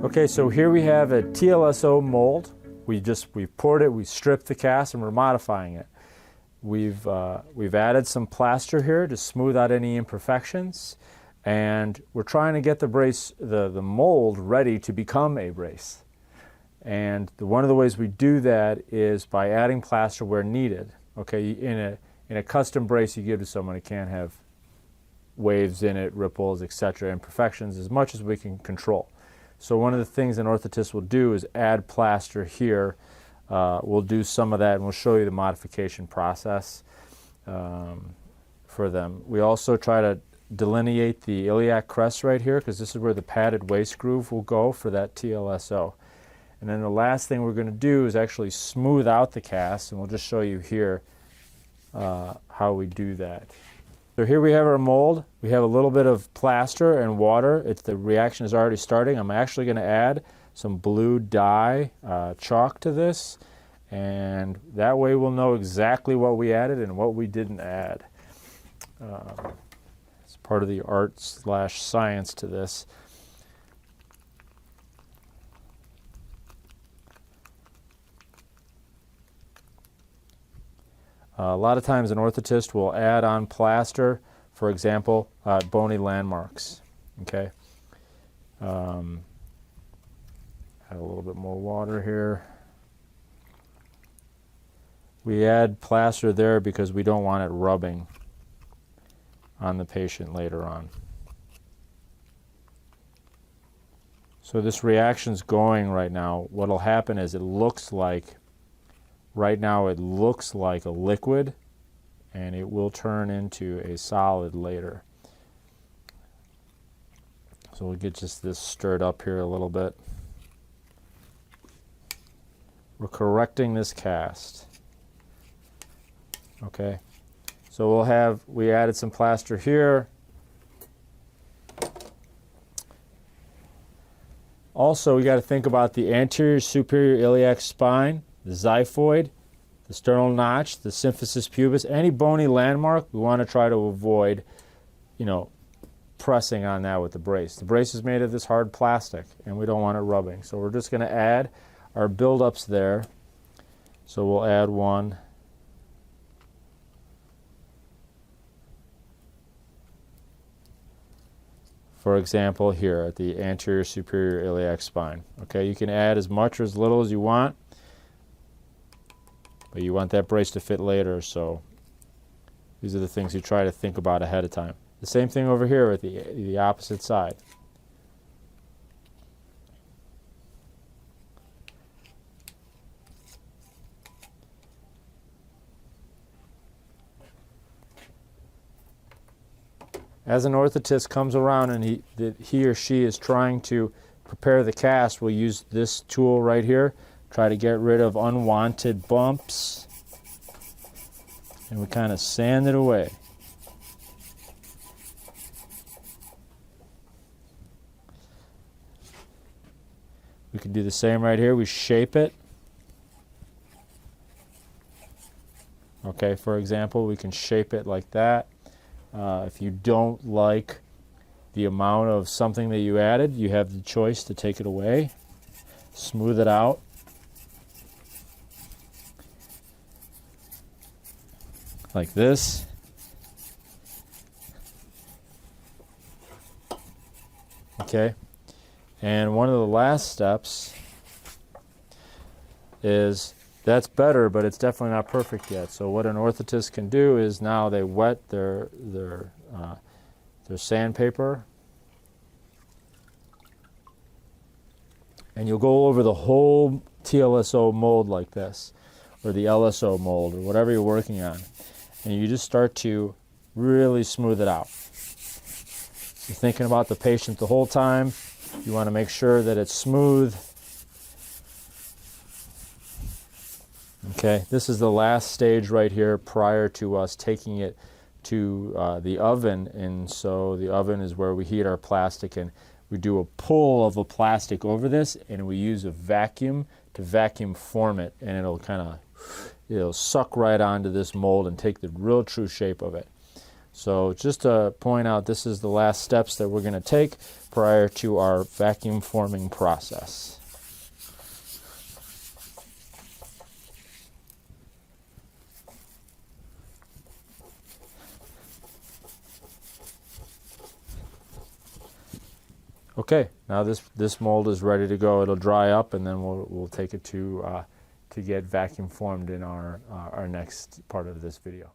Okay, so here we have a TLSO mold. We've poured it, we stripped the cast, and we're modifying it. We've added some plaster here to smooth out any imperfections, and we're trying to get the brace, the mold, ready to become a brace. And one of the ways we do that is by adding plaster where needed. Okay, in a custom brace you give to someone, it can't have waves in it, ripples, etc., imperfections, as much as we can control. So one of the things an orthotist will do is add plaster here. We'll do some of that, and we'll show you the modification process for them. We also try to delineate the iliac crest right here, because this is where the padded waist groove will go for that TLSO. And then the last thing we're going to do is actually smooth out the cast, and we'll just show you here how we do that. So here we have our mold. We have a little bit of plaster and water. The reaction is already starting. I'm actually going to add some blue dye chalk to this, and that way we'll know exactly what we added and what we didn't add. It's part of the art/science to this. A lot of times an orthotist will add on plaster, for example, bony landmarks. Okay. Add a little bit more water here. We add plaster there because we don't want it rubbing on the patient later on. So this reaction's going right now. What'll happen is right now it looks like a liquid, and it will turn into a solid later. So we'll get just this stirred up here a little bit. We're correcting this cast. Okay, so we added some plaster here. Also, we got to think about the anterior superior iliac spine, the xiphoid, the sternal notch, the symphysis pubis, any bony landmark. We want to try to avoid, pressing on that with the brace. The brace is made of this hard plastic, and we don't want it rubbing. So we're just going to add our buildups there. So we'll add one. For example, here at the anterior superior iliac spine. Okay, you can add as much or as little as you want, but you want that brace to fit later, so these are the things you try to think about ahead of time. The same thing over here at the opposite side. As an orthotist comes around and he or she is trying to prepare the cast, we'll use this tool right here, try to get rid of unwanted bumps, and we kind of sand it away. We can do the same right here. We shape it. Okay, for example, we can shape it like that. If you don't like the amount of something that you added, you have the choice to take it away, smooth it out. Like this. Okay, and one of the last steps is, that's better, but it's definitely not perfect yet. So what an orthotist can do is now they wet their sandpaper, and you'll go over the whole TLSO mold like this, or the LSO mold, or whatever you're working on, and you just start to really smooth it out. You're thinking about the patient the whole time. You want to make sure that it's smooth. Okay, this is the last stage right here prior to us taking it to the oven, and so the oven is where we heat our plastic, and we do a pull of the plastic over this, and we use a vacuum to vacuum form it, and it'll suck right onto this mold and take the real true shape of it. So just to point out, this is the last steps that we're going to take prior to our vacuum forming process. Okay, now this mold is ready to go. It'll dry up, and then we'll take it to get vacuum formed in our next part of this video.